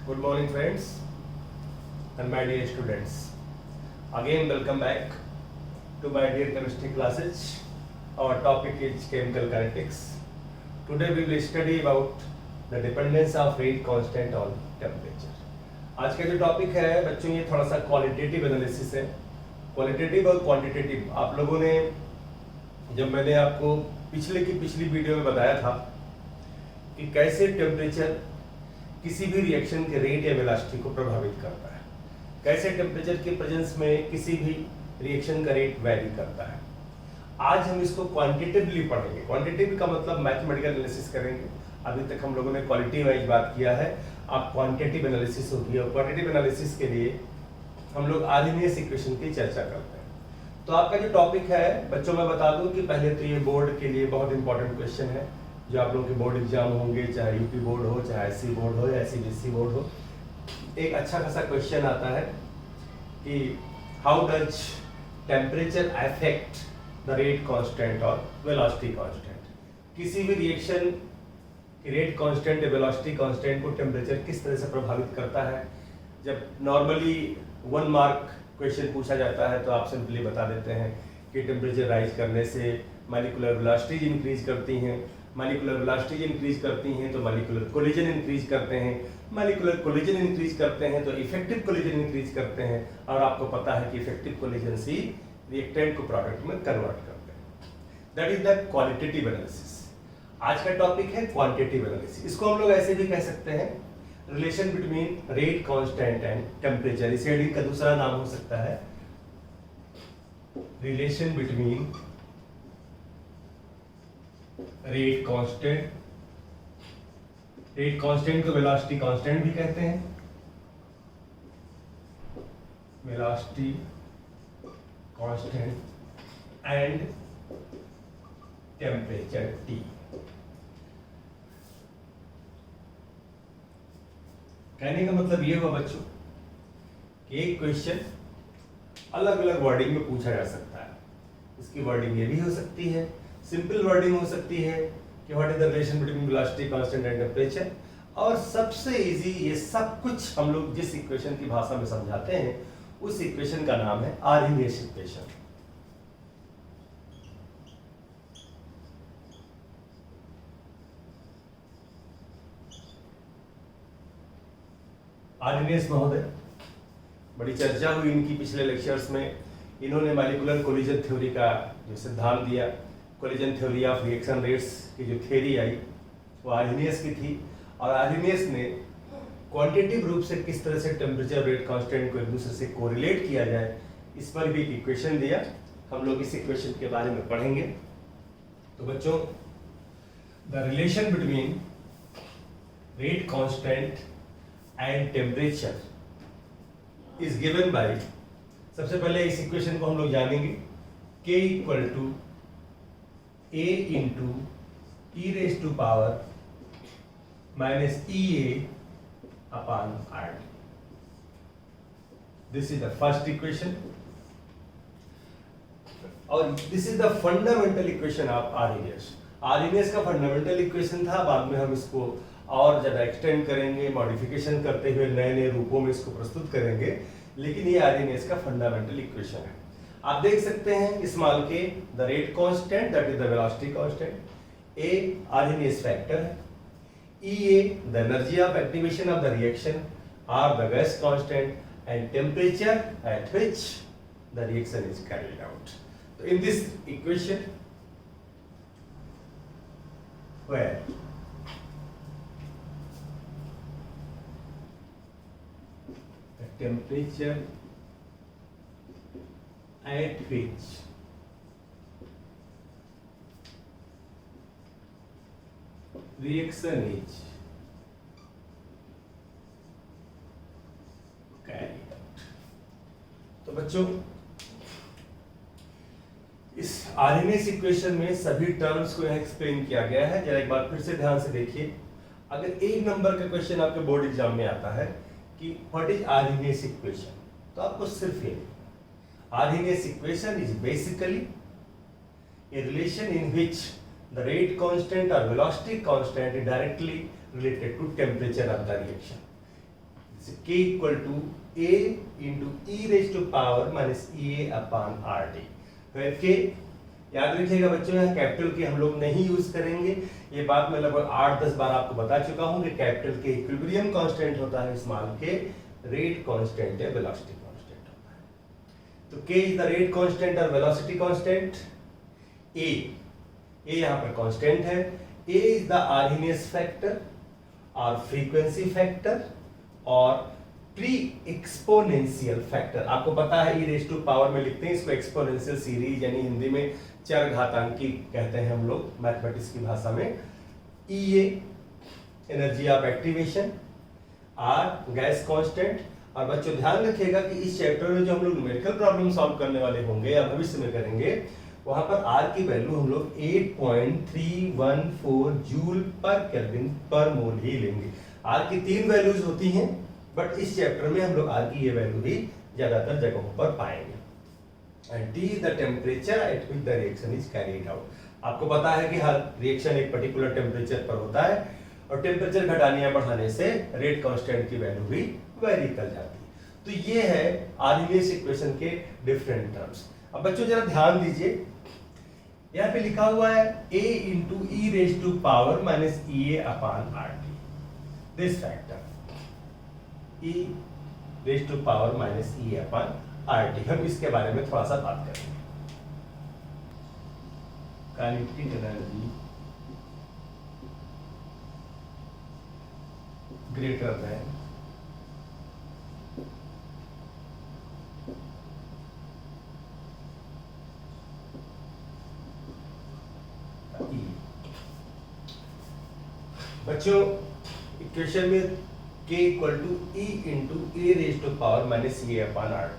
Good morning, friends, and my dear students. Again, welcome back to my dear chemistry classes. Our topic is chemical kinetics. Today, we will study about the dependence of rate constant on temperature. आज का जो topic है बच्चों, ये थोड़ा सा qualitative analysis है. Qualitative और क्वांटिटेटिव. आप लोगों ने जब मैंने आपको पिछली वीडियो में बताया था कि कैसे टेम्परेचर किसी भी रिएक्शन के रेट या वेलोसिटी को प्रभावित करता है, कैसे टेम्परेचर के प्रेजेंस में किसी भी रिएक्शन का रेट वैरी करता है. आज हम इसको क्वांटिटेटिवली पढ़ेंगे. क्वांटिटेटिव का मतलब मैथमेटिकल एनालिसिस करेंगे. अभी तक हम लोगों ने क्वालिटी वाइज बात किया है, अब क्वांटिटेटिव एनालिसिस होगी. और क्वांटिटेटिव एनालिसिस के लिए हम लोग आर्हेनियस इक्वेशन की चर्चा करते हैं. तो आपका जो टॉपिक है बच्चों, मैं बता दूं कि पहले तो ये बोर्ड के लिए बहुत इंपॉर्टेंट क्वेश्चन है जो आप लोगों के बोर्ड एग्जाम होंगे, चाहे यूपी बोर्ड हो, चाहे एससी बोर्ड हो या सीबीएसई बोर्ड हो. एक अच्छा खासा क्वेश्चन आता है कि how does temperature affect the rate constant और वेलोसिटी कांस्टेंट. किसी भी रिएक्शन की रेट कांस्टेंट या वेलोसिटी कांस्टेंट को टेम्परेचर किस तरह से प्रभावित करता है. जब नॉर्मली 1 मार्क क्वेश्चन पूछा जाता है तो आप सिंपली बता देते हैं कि टेम्परेचर राइज करने से मॉलिक्यूलर वेलोसिटीज इंक्रीज करती हैं, मॉलिक्यूलर वेलोसिटीज इंक्रीज करती हैं तो मॉलिक्यूलर कोलिजन इंक्रीज करते हैं, मॉलिक्यूलर कोलिजन इंक्रीज करते हैं तो इफेक्टिव कोलिजन इंक्रीज करते हैं. और आपको पता है कि इफेक्टिव कोलिजन ही रिएक्टेंट को प्रोडक्ट में कन्वर्ट करते हैं. That is the qualitative analysis. आज का टॉपिक है क्वांटिटेटिव एनालिसिस. इसको हम लोग ऐसे भी कह सकते हैं relation between rate constant and temperature. इस हेडिंग का दूसरा नाम हो सकता है relation between rate constant. Rate constant को वेलोसिटी कांस्टेंट भी कहते हैं. Velocity constant and temperature T. कहने का मतलब ये हुआ बच्चों कि एक क्वेश्चन अलग अलग वर्डिंग में पूछा जा सकता है. इसकी वर्डिंग ये भी हो सकती है, सिंपल वर्डिंग हो सकती है कि what is the relation between velocity constant and temperature. और सबसे इजी, ये सब कुछ हम लोग जिस इक्वेशन की भाषा में समझाते हैं उस इक्वेशन का नाम है आर्हेनियस इक्वेशन. आर्हेनियस महोदय, बड़ी चर्चा हुई इनकी पिछले लेक्चर्स में. इन्होंने मॉलिक्यूलर कोलिजन थ्योरी का जो सिद्धांत दिया, collision theory of reaction rates की जो थ्योरी आई वो आर्हेनियस की थी. और आर्हेनियस ने क्वांटिटेटिव रूप से किस तरह से टेम्परेचर रेट कांस्टेंट को एक दूसरे से कोरिलेट किया जाए इस पर भी एक इक्वेशन दिया. हम लोग इस इक्वेशन के बारे में पढ़ेंगे. तो बच्चों, the relation between rate constant and temperature is given by, सबसे पहले इस इक्वेशन को हम लोग जानेंगे, K equal to A into e raise to power minus EA upon RT. This is the first equation और this is the fundamental equation of Arrhenius. Arrhenius का fundamental equation था. बाद में हम इसको और ज्यादा एक्सटेंड करेंगे, मॉडिफिकेशन करते हुए नए नए रूपों में इसको प्रस्तुत करेंगे, लेकिन ये आर्हेनियस का फंडामेंटल इक्वेशन है. आप देख सकते हैं स्मॉल के the rate constant that is the velocity constant, A Arrhenius factor है, EA the energy of activation of the reaction, R the gas constant and temperature at which the reaction is carried out. तो in this equation where temperature at which reaction is carried out. तो बच्चों, इस Arrhenius equation में सभी terms को यहाँ explain किया गया है. जरा एक बार फिर से ध्यान से देखिए. अगर एक नंबर का क्वेश्चन आपके बोर्ड एग्जाम में आता है कि व्हाट इज आर्हेनियस इक्वेशन, तो आपको सिर्फ ये, Arrhenius equation is basically a relation in which the rate constant और velocity constant is directly related to temperature of the reaction. K equal to A into e raise to power minus EA upon RT। फिर K याद रखिएगा बच्चों, यहाँ capital के हम लोग नहीं यूज करेंगे। ये बात मैं लगभग 8-10 बार आपको बता चुका हूँ कि कैपिटल के इक्विलिब्रियम कांस्टेंट होता है, स्मॉल के रेट कांस्टेंट या वेलोसिटी कांस्टेंट होता है। तो K is the rate constant और वेलोसिटी कांस्टेंट। A यहाँ पर कांस्टेंट है। A is the Arrhenius factor और फ्रीक्वेंसी फैक्टर और प्री एक्सपोनेंशियल फैक्टर। आपको पता है ई रेज टू पावर में लिखते हैं इसको एक्सपोनेंशियल सीरीज, यानी हिंदी में चर घातांकी कहते हैं हम लोग मैथमेटिक्स की भाषा में। EA energy of activation, R gas constant. और बच्चों ध्यान रखिएगा कि इस चैप्टर में जो हम लोग न्यूमेरिकल प्रॉब्लम सॉल्व करने वाले होंगे या भविष्य में करेंगे, वहां पर R की वैल्यू हम लोग 8.314 जूल पर केल्विन पर मोल ही लेंगे। R की 3 वैल्यूज होती हैं, बट इस चैप्टर में हम लोग R की ये वैल्यू ही ज्यादातर जगहों पर पाएंगे। And T is the temperature at which the reaction is carried out. आपको पता है कि हर रिएक्शन एक पर्टिकुलर टेम्परेचर पर होता है और टेम्परेचर घटाने या बढ़ाने से रेट कांस्टेंट की वैल्यू भी वेरी कर जाती है। तो ये है आर्हीनियस इक्वेशन के डिफरेंट टर्म्स। अब बच्चों जरा ध्यान दीजिए, यहाँ पे लिखा हुआ है A into e raise to power minus EA upon RT। This factor E raise to power minus EA upon RT, हम इसके बारे में थोड़ा सा बात करेंगे। Kinetic energy greater than E। बच्चों इक्वेशन में K equal to E into A raise to power minus EA upon RT।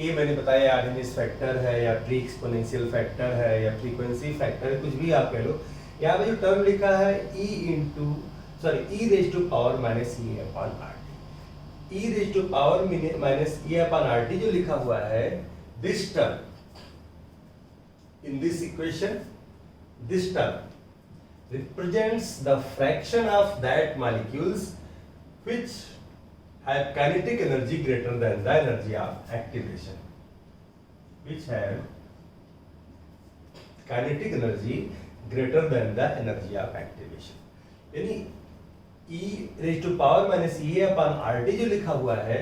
A मैंने बताया आर्हीनियस फैक्टर है या प्री एक्सपोनेंशियल फैक्टर है या फ्रीक्वेंसी फैक्टर है, कुछ भी आप कह लो। यहाँ पे जो टर्म लिखा है E raise to power minus EA upon RT। E raise to power minus EA upon RT जो लिखा हुआ है, this term in this equation, this term represents the fraction of that molecules which have kinetic energy greater than the energy of activation, which have kinetic energy greater than the energy of activation। यानी E raised to power minus EA upon RT जो लिखा हुआ है,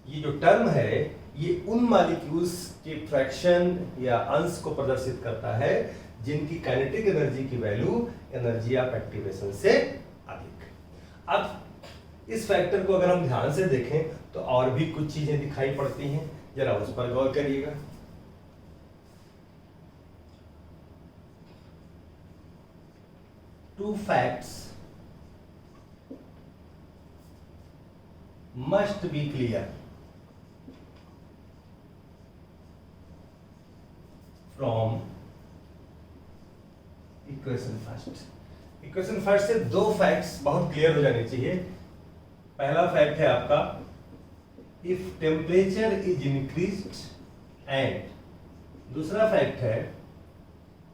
ये जो term है ये उन मॉलिक्यूल्स के फ्रैक्शन या अंश को प्रदर्शित करता है जिनकी काइनेटिक एनर्जी की वैल्यू एनर्जी ऑफ एक्टिवेशन से अधिक। अब इस फैक्टर को अगर हम ध्यान से देखें तो और भी कुछ चीजें दिखाई पड़ती हैं, जरा उस पर गौर करिएगा। Two facts must be clear from equation first से दो फैक्ट्स बहुत क्लियर हो जाने चाहिए। पहला फैक्ट है आपका, if temperature is increased, and दूसरा फैक्ट है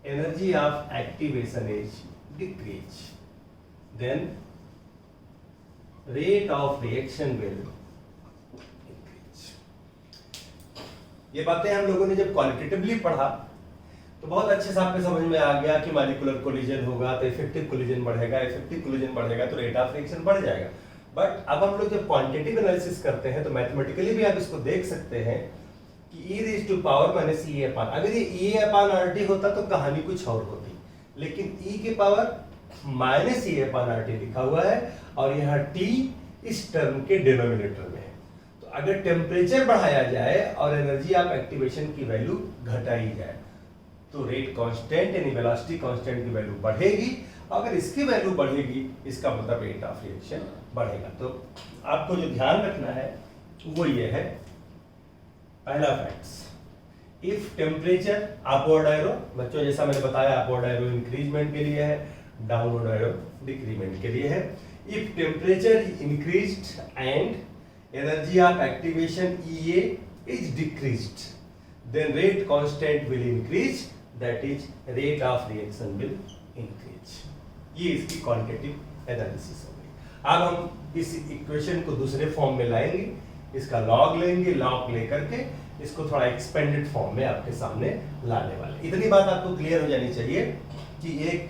energy of activation is decrease, then rate of reaction will increase. ये बातें हम लोगों ने जब क्वालिटेटिवली पढ़ा तो बहुत अच्छे से आपके समझ में आ गया कि मॉलिक्यूलर कोलिजन होगा तो इफेक्टिव कोलिजन बढ़ेगा, इफेक्टिव कोलिजन बढ़ेगा तो रेट ऑफ रिएक्शन बढ़ जाएगा। बट अब हम लोग जब क्वांटिटेटिव एनालिसिस करते हैं तो मैथमेटिकली भी आप इसको देख सकते हैं कि E raise to power minus EA upon, अगर ये EA अपॉन RT होता तो कहानी कुछ और होती, लेकिन E के power minus EA upon RT लिखा हुआ है और यहाँ T इस टर्म के डिनोमिनेटर में है। तो अगर टेम्परेचर बढ़ाया जाए और एनर्जी ऑफ एक्टिवेशन की वैल्यू घटाई जाए तो रेट कांस्टेंट यानी वेलोसिटी कांस्टेंट की वैल्यू बढ़ेगी, अगर इसकी वैल्यू बढ़ेगी इसका मतलब रेट ऑफ रिएक्शन बढ़ेगा। तो आपको जो ध्यान रखना है वो ये है, पहला facts, if temperature upward arrow, बच्चों जैसा मैंने बताया अपवर्ड एरो इंक्रीजमेंट के लिए है, डाउनवर्ड एरो डिक्रीमेंट के लिए है। If temperature increased and energy of activation EA is decreased, then rate constant will increase, that is rate of reaction will increase। ये इसकी क्वांटिटेटिव एनालिसिस हो गई। अब हम इस इक्वेशन को दूसरे फॉर्म में लाएंगे, इसका लॉग लेंगे, लॉग लेकर के इसको थोड़ा एक्सपेंडेड फॉर्म में आपके सामने लाने वाले। इतनी बात आपको क्लियर हो जानी चाहिए कि एक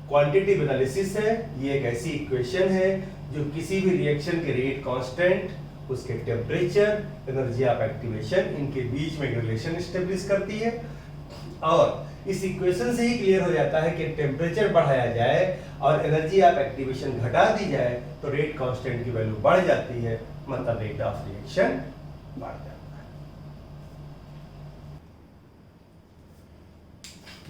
क्वांटिटेटिव एनालिसिस है, ये एक ऐसी इक्वेशन है जो किसी भी रिएक्शन के रेट कांस्टेंट, उसके टेम्परेचर, एनर्जी ऑफ एक्टिवेशन, इनके बीच में रिलेशन एस्टेब्लिश करती है। और इस इक्वेशन से ही क्लियर हो जाता है कि टेम्परेचर बढ़ाया जाए और एनर्जी ऑफ एक्टिवेशन घटा दी जाए तो रेट कांस्टेंट की वैल्यू बढ़ जाती है, मतलब रेट ऑफ रिएक्शन बढ़ जाता है।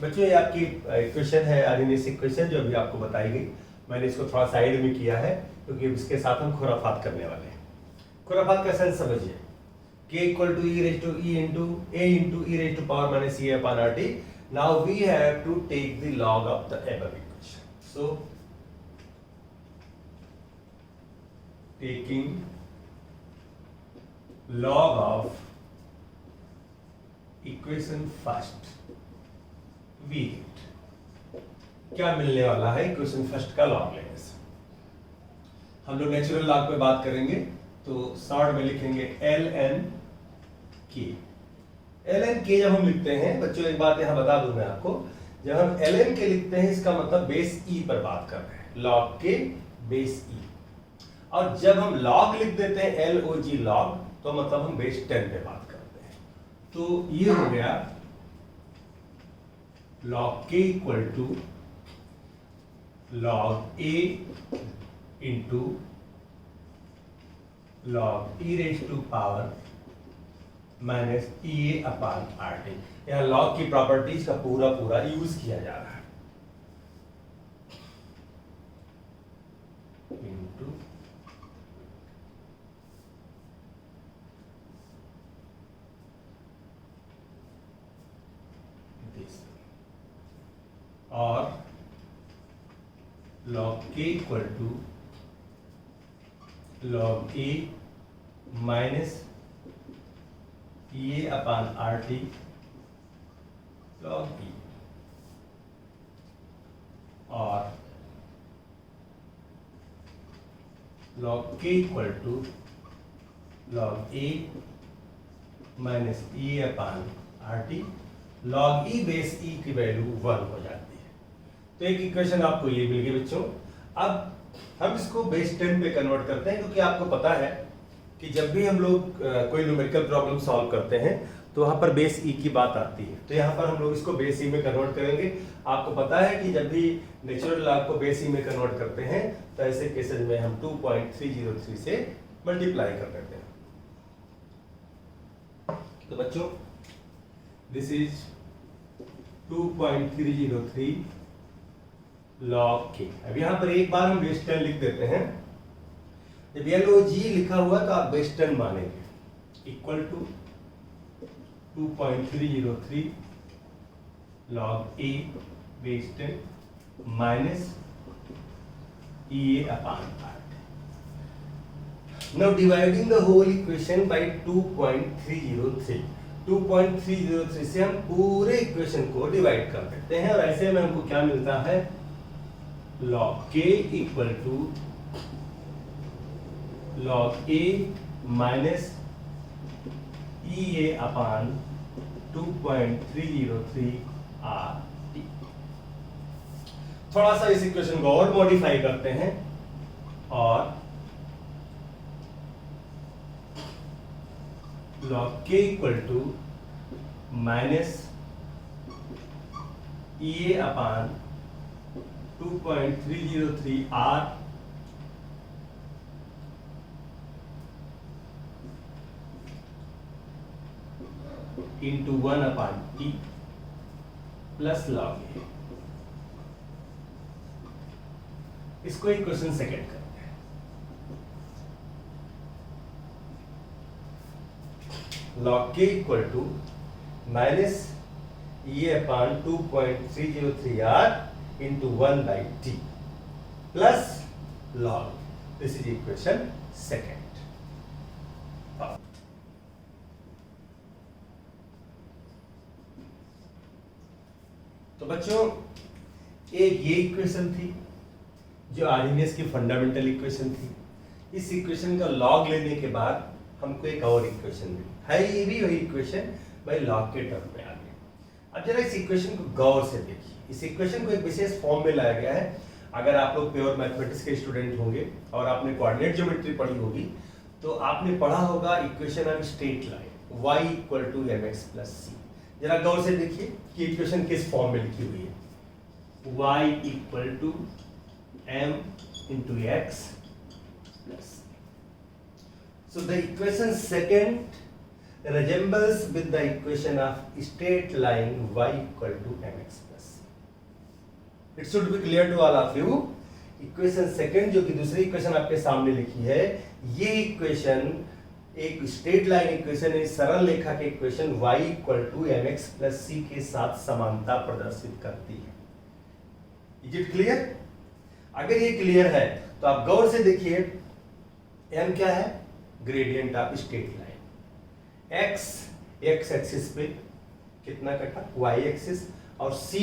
बच्चों, ये आपकी इक्वेशन है, आर्हेनियस इक्वेशन, जो अभी आपको बताई गई। मैंने इसको थोड़ा साइड में किया है क्योंकि इसके साथ हम खुराफात करने वाले हैं। खुराफात का सेंस समझिए, k equal to e raised to e into a into e raised to power minus e upon RT. Now we have to take the log of the above equation. So taking log of equation first, we get क्या मिलने वाला है equation first का log लेने से। हम लोग natural log पे बात करेंगे तो शॉर्ट में लिखेंगे एल एन के। एल एन के जब हम लिखते हैं बच्चों, एक बात यहां बता दूं मैं आपको, जब हम एल एन के लिखते हैं इसका मतलब बेस ई पर बात कर रहे हैं, लॉग के बेस ई। और जब हम लॉग लिख देते हैं एल ओ जी लॉग, तो मतलब हम बेस 10 पे बात करते हैं। तो ये हो गया log K equal to log A into log E raise to power minus E A upon R T. यहां लॉग की प्रॉपर्टीज का पूरा यूज किया जा रहा है। इंटू दिस और log k equal to log a minus A upon R T log e और log k equal to log a minus A upon R T. log e base e की value 1 हो जाती है। तो एक equation आपको ये मिल गई बच्चों। अब हम इसको बेस 10 पे कन्वर्ट करते हैं, क्योंकि आपको पता है कि जब भी हम लोग कोई न्यूमेरिकल प्रॉब्लम सॉल्व करते हैं तो वहां पर बेस ई की बात आती है। तो यहाँ पर हम लोग इसको बेस ई में कन्वर्ट करेंगे। आपको पता है कि जब भी नेचुरल लॉग को बेस ई में कन्वर्ट करते हैं तो ऐसे केसेस में हम 2.303 से मल्टीप्लाई कर देते हैं। तो बच्चों, दिस इज 2.303 log k। अब यहां पर एक बार हम बेस 10 लिख देते हैं। जब LOG लिखा हुआ तो आप बेस 10 मानेंगे, equal to 2.303 log a base 10 minus EA upon R। Now dividing the whole equation by 2.303। 2.303 से हम पूरे इक्वेशन को डिवाइड कर देते हैं और ऐसे में हमको क्या मिलता है, log k equal to log a minus E A upon 2.303 R T. थोड़ा सा इस इक्वेशन को और मॉडिफाई करते हैं और log k equal to minus E A upon 2.303 R into 1 अपान टी प्लस log a। इसको इक्वेशन सेकेंड करते हैं। log k equal to minus ये upon 2.303 r into 1 by T plus log। This is equation second. तो बच्चों, एक ये equation थी जो आर्हेनियस की फंडामेंटल इक्वेशन थी। इस इक्वेशन का लॉग लेने के बाद हमको एक और इक्वेशन मिली है, ये भी वही इक्वेशन भाई लॉग के टर्म में आ गया। अब जरा इस इक्वेशन को गौर से देखिए। इस इक्वेशन को एक विशेष फॉर्म में लाया गया है। अगर आप लोग प्योर मैथमेटिक्स के स्टूडेंट होंगे और आपने कोऑर्डिनेट ज्योमेट्री पढ़ी होगी तो आपने पढ़ा होगा equation of straight line y equal to mx plus c. जरा गौर से देखिए कि इक्वेशन किस फॉर्म में लिखी हुई है। y equal to m into X plus C. So the equation second resembles with the equation of straight line y equal to mx plus c. It should be clear to all of you. Equation second जो कि दूसरी equation आपके सामने लिखी है, ये equation एक straight line equation है, सरल रेखा के equation y equal to mx plus c के साथ समानता प्रदर्शित करती है। Is it clear? अगर ये क्लियर है तो आप गौर से देखिए m क्या है, gradient of straight line. x axis पे कितना कटा, y एक्सिस, और c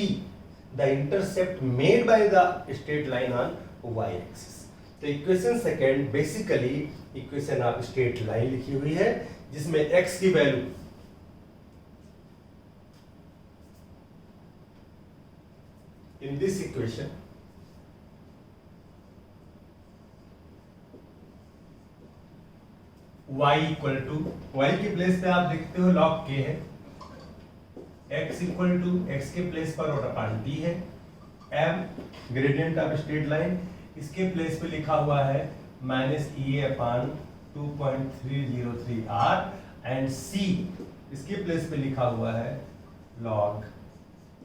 the intercept made by the straight line on y axis. तो equation second basically equation of straight line लिखी हुई है जिसमें x की value in this equation y equal to, y के प्लेस पे आप देखते हो लॉग k है, x इक्वल टू x के प्लेस पर और अपॉन d है, m gradient of straight line, इसके प्लेस पे लिखा हुआ है minus E upon 2.303 r, and c इसके प्लेस पे लिखा हुआ है लॉग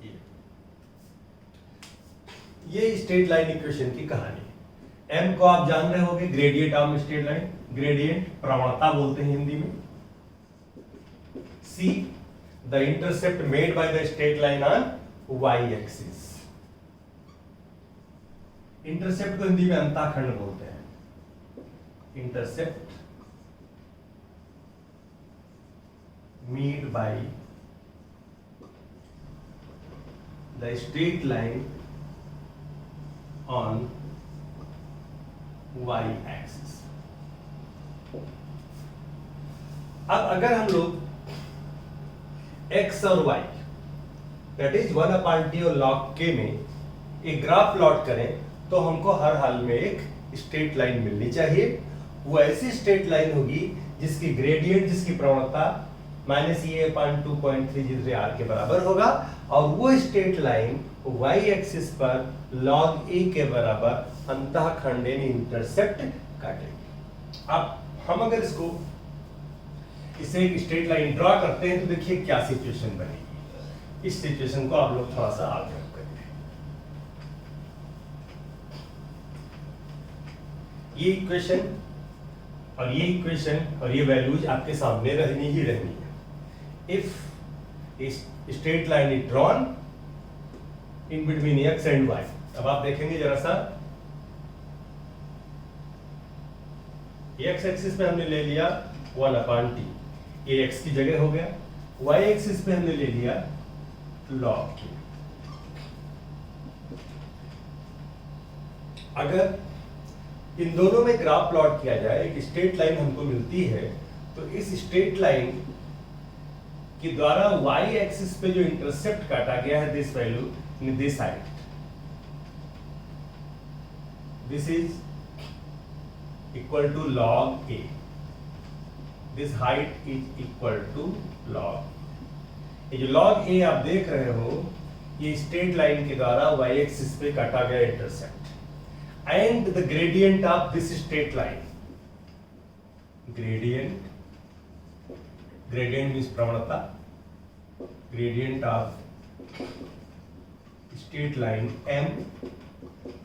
a। ये स्ट्रेट लाइन इक्वेशन की कहानी है। m को आप जान रहे होंगे, gradient of straight line, gradient प्रवणता बोलते हैं हिंदी में। c the intercept made by the straight line on y axis. Intercept को हिंदी में अंताखंड बोलते हैं। Intercept made by the straight line on y axis. अब अगर हम लोग x और y दैट इज 1/t और log k में एक ग्राफ प्लॉट करें तो हमको हर हाल में एक स्ट्रेट लाइन मिलनी चाहिए। वो ऐसी स्ट्रेट लाइन होगी जिसकी ग्रेडियंट, जिसकी प्रवणता माइनस ए अपॉन 2.303 r के बराबर होगा, और वो स्ट्रेट लाइन y एक्सिस पर log a के बराबर अंतःखंड यानी इंटरसेप्ट काटेगी। अब हम अगर इसे एक स्ट्रेट लाइन ड्रॉ करते हैं तो देखिए क्या सिचुएशन बनेगी। इस सिचुएशन को आप लोग थोड़ा सा ऑब्जर्व करिए। ये इक्वेशन और ये इक्वेशन और ये वैल्यूज आपके सामने रहनी ही रहनी है। If straight line is drawn in between x and y, अब आप देखेंगे जरा सा, x एक्सिस पे हमने ले लिया 1/t, ये x की जगह हो गया, y एक्सिस पे हमने ले लिया log k। अगर इन दोनों में ग्राफ प्लॉट किया जाए, एक स्ट्रेट लाइन हमको मिलती है, तो इस स्ट्रेट लाइन के द्वारा y एक्सिस पे जो इंटरसेप्ट काटा गया है, this value in this height, this is equal to log a, this height is equal to log। ये जो log a आप देख रहे हो, ये स्ट्रेट लाइन के द्वारा y एक्सिस पे काटा गया intercept, and the gradient of this straight line, gradient means प्रवणता, gradient of straight line m,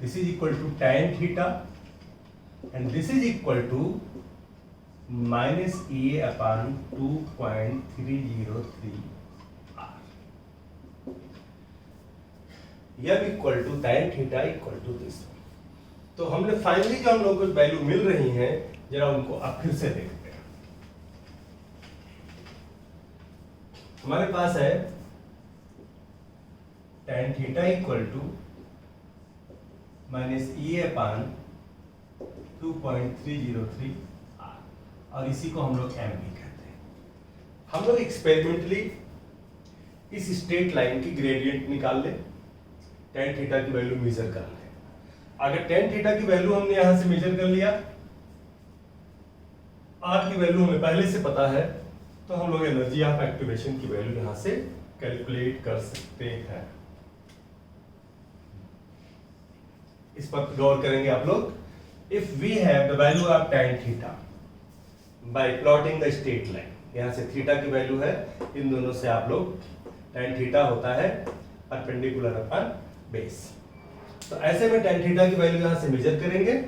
this is equal to tan theta, and this is equal to minus a upon 2.303 r, m equal to tan theta equal to this। तो हमने finally जो हम लोग को value मिल रही हैं, जरा उनको आप फिर से देखते हैं। हमारे पास है tan theta equal to minus E upon 2.303 R, और इसी को हम लोग एम भी कहते हैं। हम लोग एक्सपेरिमेंटली इस स्ट्रेट लाइन की ग्रेडियंट निकाल ले, tan थीटा की वैल्यू मेजर कर ले। अगर tan थीटा की वैल्यू हमने यहां से मेजर कर लिया, आर की वैल्यू हमें पहले से पता है, तो हम लोग एनर्जी ऑफ एक्टिवेशन की वैल्यू यहां से कैलकुलेट कर सकते हैं। इस पर गौर करेंगे आप लोग। If we have the value of tan theta by plotting the straight line, यहां से थीटा की वैल्यू है, इन दोनों से आप लोग tan थीटा होता है परपेंडिकुलर अपॉन बेस। तो ऐसे में tan थीटा की वैल्यू यहां से मेजर करेंगे,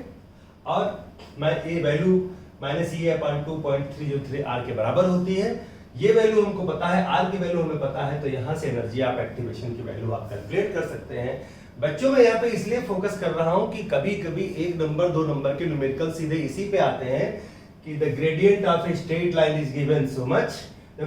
और मैं ये वैल्यू -E/2.303 आर के बराबर होती है। ये वैल्यू हमको पता है, आर की वैल्यू हमें पता है, तो यहां से एनर्जी ऑफ एक्टिवेशन की वैल्यू आप कैलकुलेट कर सकते हैं। बच्चों में यहाँ पे इसलिए फोकस कर रहा हूं कि कभी कभी 1 नंबर 2 नंबर के न्यूमेरिकल सीधे इसी पे आते हैं कि the gradient of a straight line is given so much,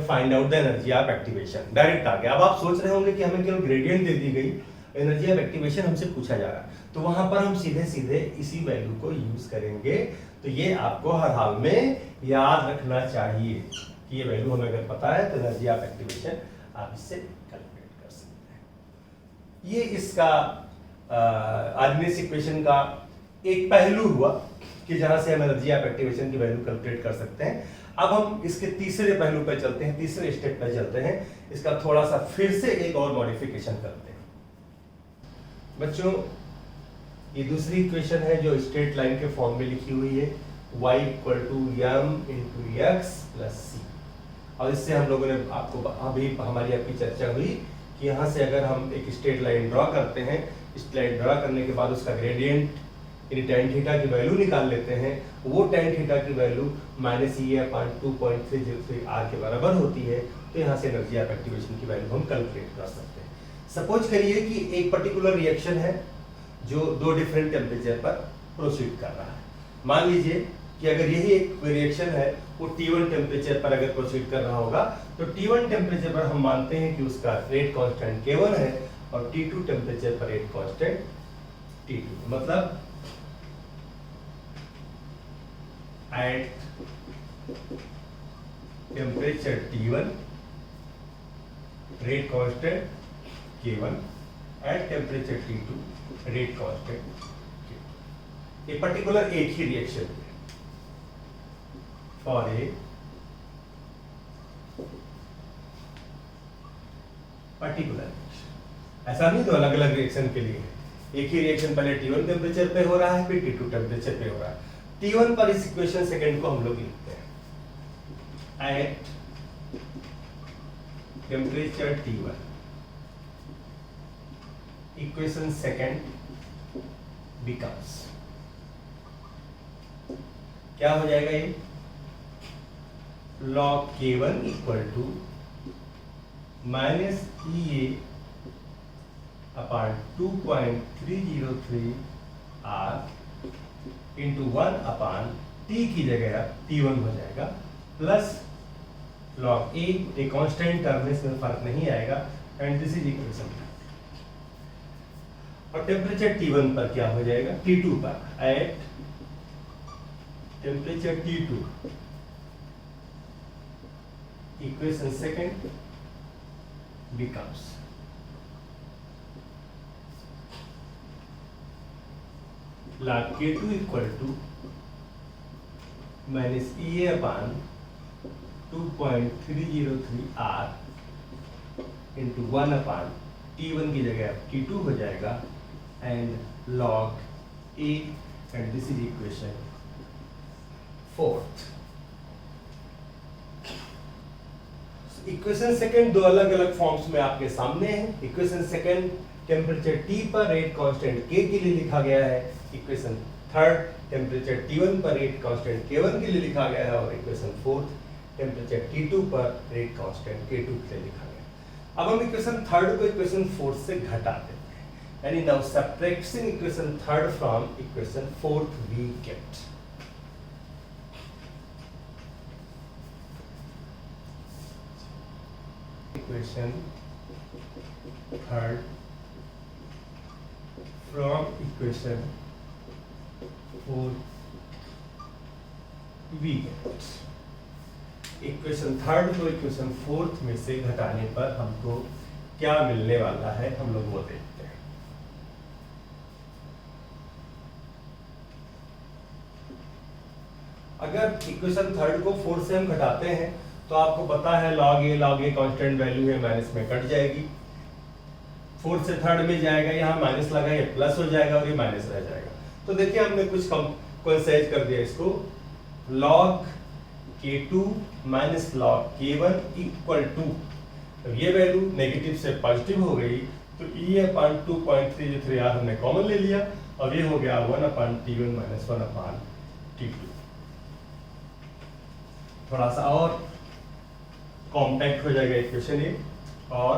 find out the energy of activation. Direct आ गया। अब आप सोच रहे होंगे कि हमें केवल ग्रेडियंट दे दी गई, एनर्जी ऑफ एक्टिवेशन हमसे पूछा जा रहा है, तो वहां पर हम सीधे सीधे इसी वैल्यू को यूज करेंगे। तो ये आपको हर हाल में याद रखना चाहिए कि ये वैल्यू हमें अगर पता है तो एनर्जी ऑफ एक्टिवेशन आप इससे कैलकुलेट कर सकते हैं। ये इसका आर्गेनिक इक्वेशन का एक पहलू हुआ कि जहां से हम एनर्जी ऑफ एक्टिवेशन की वैल्यू कैलकुलेट कर सकते हैं। अब हम इसके तीसरे पहलू पर चलते हैं, तीसरे स्टेप पर चलते हैं। इसका थोड़ा सा फिर से एक और मॉडिफिकेशन करते हैं। बच्चों, ये दूसरी इक्वेशन है जो स्ट्रेट लाइन के फॉर्म में लिखी हुई है, y = m × x + c। और इससे हम लोगों ने आपको अभी आपकी चर्चा हुई कि यहाँ से अगर हम एक स्ट्रेट लाइन ड्रॉ करते हैं, स्ट्रेट ड्रॉ करने के बाद उसका ग्रेडियंट यानी tan थीटा की वैल्यू निकाल लेते हैं, वो tan थीटा की वैल्यू -E/2.303 आर के बराबर होती है। तो यहाँ से एनर्जी ऑफ एक्टिवेशन की वैल्यू हम कैलकुलेट कर सकते हैं। सपोज करिए कि एक पर्टिकुलर रिएक्शन है जो 2 डिफरेंट टेम्परेचर पर प्रोसीड कर रहा है। मान लीजिए कि अगर यही एक रिएक्शन है वो T1 टेम्परेचर पर अगर प्रोसीड कर रहा होगा, तो T1 टेम्परेचर पर हम मानते हैं कि उसका रेट कांस्टेंट K1 है, और T2 टेम्परेचर पर रेट कांस्टेंट T2। मतलब at temperature T1 rate constant K1, at temperature T2 rate constant K2। ये पर्टिकुलर एक ही रिएक्शन है फॉर ए पर्टिकुलर रिएक्शन। ऐसा नहीं तो अलग अलग रिएक्शन के लिए है। एक ही रिएक्शन पहले T1 टेम्परेचर पे हो रहा है, फिर T2 टेम्परेचर पे हो रहा है। T1 पर इस इक्वेशन सेकंड को हम लोग लिखते हैं at temperature T1, equation second becomes, क्या हो जाएगा ये, log K1 = -EA/2.303 R × 1 T की जगह T1 हो जाएगा, प्लस log A, एक कांस्टेंट टर्म में फर्क नहीं आएगा, एंड दिस इज इक्वेशन। और टेम्परेचर T1 पर क्या हो जाएगा, T2 पर at temperature T2, equation second becomes log K2 = -EA/2.303 R × 1 T1 की जगह T2 हो जाएगा, and log A, and this is equation fourth. Equation second दो अलग अलग फॉर्म्स में आपके सामने है। इक्वेशन सेकंड टेम्परेचर T पर रेट कांस्टेंट K के लिए लिखा गया है, इक्वेशन थर्ड टेम्परेचर T1 पर रेट कांस्टेंट K1 के लिए लिखा गया है, और इक्वेशन फोर्थ टेम्परेचर T2 पर रेट कांस्टेंट K2 के लिए लिखा गया है। अब हम इक्वेशन थर्ड को इक्वेशन फोर्थ से घटा देते हैं, यानी now subtracting equation third from equation fourth we get equation third from equation fourth we get equation third को इक्वेशन फोर्थ में से घटाने पर हमको क्या मिलने वाला है हम लोग वो देखते हैं। अगर इक्वेशन थर्ड को फोर्थ से हम घटाते हैं तो आपको पता है log a कांस्टेंट वैल्यू है, माइनस में कट जाएगी, फोर्थ से थर्ड में जाएगा, यहाँ माइनस लगा ये प्लस हो जाएगा और ये माइनस रह जाएगा। तो देखिए हमने कुछ कंसाइज कर दिया इसको, log k2 माइनस log k1 इक्वल टू, ये वैल्यू नेगेटिव से पॉजिटिव हो गई तो e अपान 2.3 जो 3r हमने कॉमन ले लिया, अब ये हो गया 1 अपान t1 माइनस 1 अपान t2। थोड़ा सा और कॉम्पैक्ट हो जाएगा इक्वेशन ये, और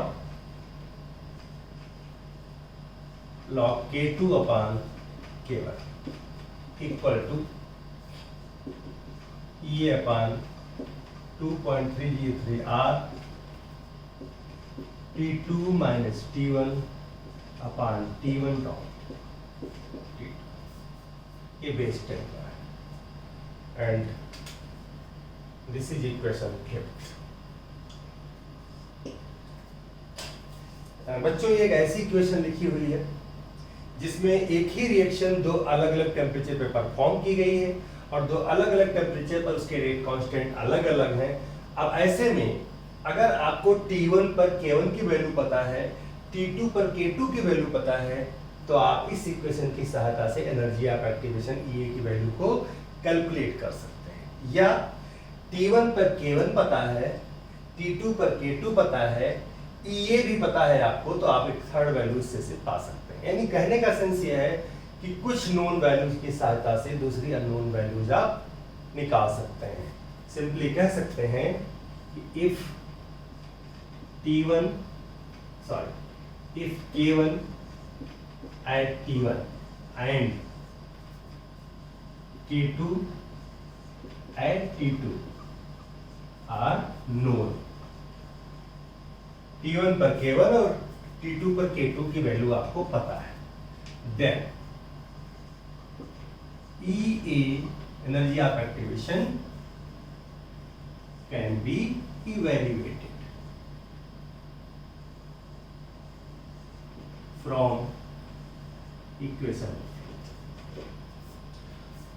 log k2 upon k1 equal to e upon 2.303r t2 minus t1 upon t1 dot t2, ये बेस टेन का है and this is equation fifth. बच्चों ये एक ऐसी इक्वेशन लिखी हुई है जिसमें एक ही रिएक्शन दो अलग अलग टेम्परेचर पे परफॉर्म की गई है और दो अलग अलग टेम्परेचर पर उसके रेट कांस्टेंट अलग अलग हैं। अब ऐसे में अगर आपको T1 पर K1 की वैल्यू पता है, T2 पर K2 की वैल्यू पता है, तो आप इस इक्वेशन की सहायता से एनर्जी ऑफ एक्टिवेशन EA की वैल्यू को कैलकुलेट कर सकते हैं। या T1 पर K1 पता है, T2 पर K2 पता है, EA भी पता है आपको, तो आप एक थर्ड वैल्यू इससे से पा सकते हैं। यानी कहने का सेंस ये है कि कुछ नोन वैल्यूज की सहायता से दूसरी अननोन वैल्यूज आप निकाल सकते हैं। सिंपली कह सकते हैं कि if K1 at T1 and K2 at T2 are known, T1 पर K1 और T2 पर K2 की वैल्यू आपको पता है, then EA energy of activation can be evaluated from equation।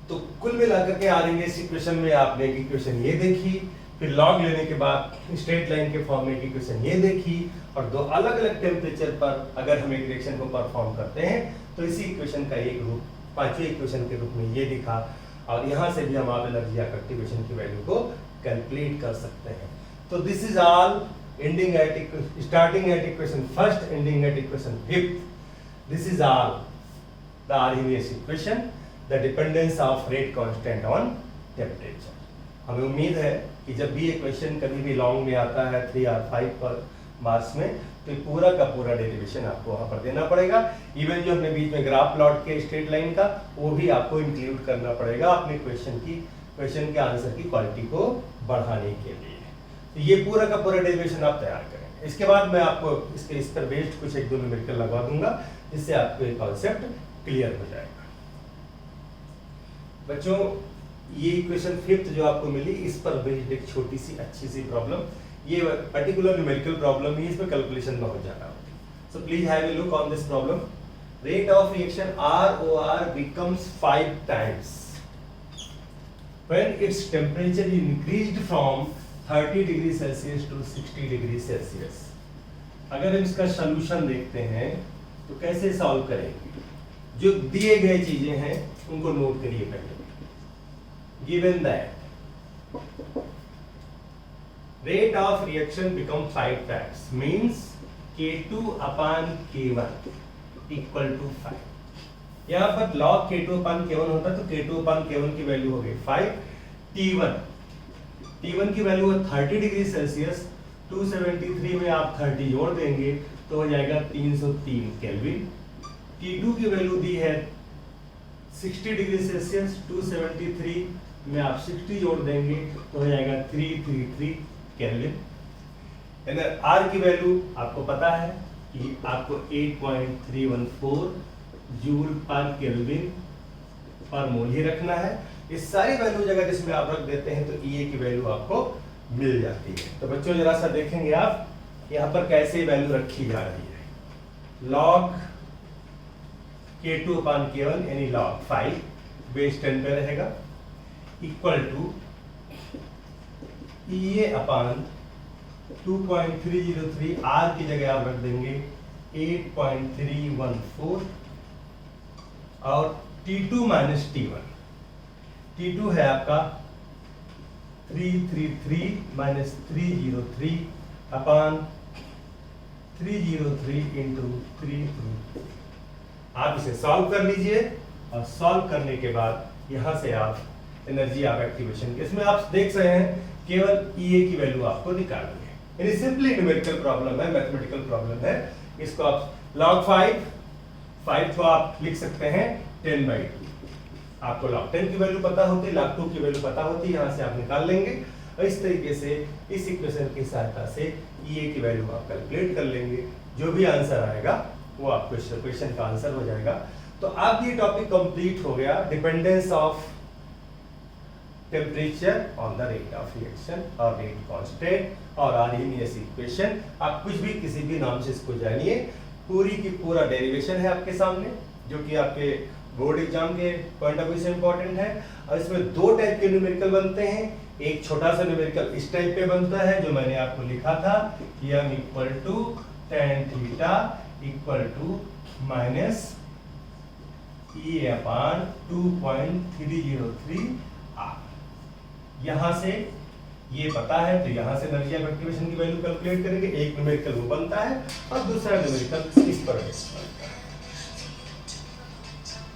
तो कुल मिलाकर के आ रही है इस इक्वेशन में आपने एक इक्वेशन ये देखी, फिर लॉग लेने के बाद स्ट्रेट लाइन के फॉर्म में एक इक्वेशन ये देखी, और दो अलग अलग टेम्परेचर पर अगर हम एक रिएक्शन को परफॉर्म करते हैं तो इसी इक्वेशन का एक रूप पांचवें इक्वेशन के रूप में ये दिखा, और यहां से भी हम आप एनर्जी ऑफ एक्टिवेशन की वैल्यू को कैलकुलेट कर सकते हैं। तो this is all ending at starting at equation first, ending at equation fifth. This is all the Arrhenius equation, the dependence of rate constant on temperature। हमें उम्मीद है कि जब भी इक्वेशन कभी भी लॉन्ग में आता है 3 और 5 पर मार्क्स में, तो ये पूरा का पूरा डेरिवेशन आपको वहां पर देना पड़ेगा। इवन जो हमने बीच में ग्राफ प्लॉट के स्ट्रेट लाइन का, वो भी आपको इंक्लूड करना पड़ेगा अपने क्वेश्चन के आंसर की क्वालिटी को बढ़ाने के लिए। तो ये पूरा का पूरा डेरिवेशन आप तैयार करेंगे। इसके बाद मैं आपको इस पर बेस्ड कुछ एक दो न्यूमेरिकल लगवा दूंगा, जिससे आपको ये कॉन्सेप्ट क्लियर हो जाएगा। बच्चों ये इक्वेशन फिफ्थ जो आपको मिली, इस पर बेस्ड एक छोटी सी अच्छी सी प्रॉब्लम, ये पर्टिकुलर न्यूमेरिकल प्रॉब्लम ही, इसमें कैलकुलेशन बहुत ज्यादा होती है। So please have a look on this problem. Rate of reaction ROR becomes 5 times when its temperature is increased from 30 degree Celsius to 60 degree Celsius. अगर हम इसका सॉल्यूशन देखते हैं तो कैसे सॉल्व करेंगे, जो दिए गए चीजें हैं उनको नोट करिए पहले। Given that rate of reaction become 5 times means K2 upon K1 equal to 5। यहां पर log K2 अपान K1 होता तो K2 अपान K1 की वैल्यू हो गई 5। T1 की वैल्यू है 30 डिग्री सेल्सियस, 273 में आप 30 जोड़ देंगे तो हो जाएगा 303 केल्विन। T2 की वैल्यू दी है 60 डिग्री सेल्सियस, 273 में आप 60 जोड़ देंगे तो हो जाएगा 333 केल्विन। R की वैल्यू आपको पता है कि आपको 8.314 जूल पर केल्विन पर मोल ही रखना है। ये सारी वैल्यूज अगर इसमें आप रख देते हैं तो EA की वैल्यू आपको मिल जाती है। तो बच्चों जरा सा देखेंगे आप यहाँ पर कैसे वैल्यू रखी जा रही है। log K2 अपान K1 यानी log 5 बेस 10 पे रहेगा equal to EA upon 2.303 R की जगह आप रख देंगे 8.314 और T2 माइनस T1। T2 है आपका 333 माइनस 303 अपान 303 इंटू 3 आप इसे सॉल्व कर लीजिए और सॉल्व करने के बाद यहां से आप एनर्जी ऑफ एक्टिवेशन के इसमें आप देख रहे हैं केवल EA की वैल्यू आपको निकालनी है। यानी सिंपली न्यूमेरिकल प्रॉब्लम है, मैथमेटिकल प्रॉब्लम है। इसको आप log 5 तो आप लिख सकते हैं 10/2। आपको log 10 की वैल्यू पता होती है, log 2 की वैल्यू पता होती है, यहाँ से आप निकाल लेंगे और इस तरीके से इस इक्वेशन की सहायता से EA की वैल्यू आप कैलकुलेट कर लेंगे। जो भी आंसर आएगा वो आपको इस क्वेश्चन का आंसर हो जाएगा। तो आप ये टॉपिक कंप्लीट हो गया, dependence of temperature on the rate of reaction और रेट कांस्टेंट और आर्हेनियस इक्वेशन। आप कुछ भी किसी भी नाम से इसको जानिए, पूरी की पूरा डेरिवेशन है आपके सामने जो कि आपके बोर्ड एग्जाम के पॉइंट ऑफ व्यू से इंपॉर्टेंट है। और इसमें दो टाइप के न्यूमेरिकल बनते हैं। एक छोटा सा न्यूमेरिकल इस टाइप पे बनता है जो मैंने आपको लिखा था कि m equal to tan theta equal to minus EA upon 2.303 R। यहां से ये पता है तो यहां से एनर्जी ऑफ एक्टिवेशन की वैल्यू कैलकुलेट करेंगे। एक न्यूमेरिकल वो बनता है और दूसरा न्यूमेरिकल इस पर बनता है।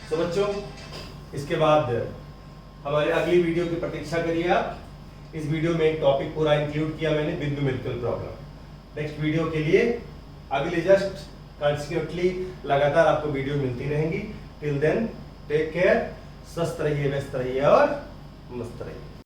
तो बच्चों इसके बाद हमारे अगली वीडियो की प्रतीक्षा करिए आप। इस वीडियो में एक टॉपिक पूरा इंक्लूड किया मैंने, with numerical problem. Next video के लिए अगले जस्ट कंटिन्यूअसली लगातार आपको वीडियो मिलती रहेंगी। टिल देन टेक केयर, स्वस्थ रहिए, व्यस्त रहिए और मस्त रहिए।